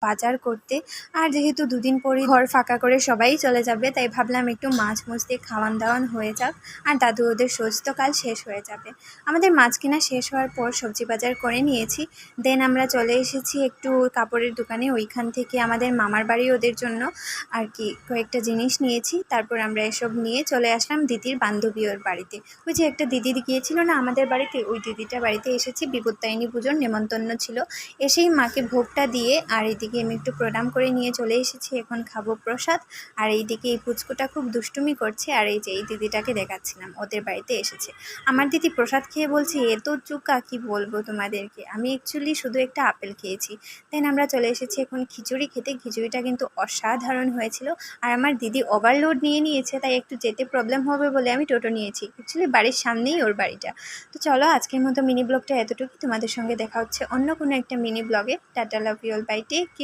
বাজার করতে। আর যেহেতু দুদিন পরই ঘর ফাঁকা করে সবাই চলে যাবে, তাই ভাবলাম একটু মাছ মুছ দিয়ে খাওয়ান দাওয়ান হয়ে যাক, আর দাদু ওদের শোধ তো কাল শেষ হয়ে যাবে। আমাদের মাছ কেনা শেষ হওয়ার পর সবজি বাজার করে নিয়েছি। দেন আমরা চলে এসেছি একটু কাপড়ের দোকানে, ওইখান থেকে আমাদের মামার বাড়ি ওদের জন্য আর কি কয়েকটা জিনিস নিয়েছি। তারপর আমরা এসব নিয়ে চলে আসলাম দিদির বান্ধবী ওর বাড়িতে। ওই যে একটা দিদি গিয়েছিল না আমাদের বাড়িতে, ওই দিদিটার বাড়িতে এসেছি। বিপত্তারিণী পুজোর নেমন্তন্ন ছিল। এসেই মাকে ভোগটা দিয়ে আর এইদিকে আমি একটু প্রণাম করে নিয়ে চলে এসেছি। এখন খাবো প্রসাদ। আর এইদিকে এই পুচকুটা খুব দুষ্টুমি করছে, আর এই যে এই দিদিটাকে দেখাচ্ছিলাম ওদের বাড়িতে এসেছে। আমার দিদি প্রসাদ খেয়ে বলছে এত চুকা, কি বলবো তোমাদেরকে। আমি অ্যাকচুয়ালি শুধু একটা আপেল খেয়েছি। দেন আমরা চলে এসেছি এখন খিচুড়ি খেতে। খিচুড়িটা কিন্তু অসাধারণ হয়েছিল। আর আমার দিদি ওভারলোড নিয়ে নিয়েছে, তাই একটু যেতে প্রবলেম হবে বলে আমি টোটো নিয়েছি। অ্যাকচুয়ালি বাড়ির সামনেই ওর বাড়িটা। তো চলো আজকের মতো মিনি ব্লগটা এতটুকু। তোমাদের সঙ্গে দেখা হচ্ছে অন্য কোনো একটা মিনি ব্লগে। Tata, love you all, bye, take care.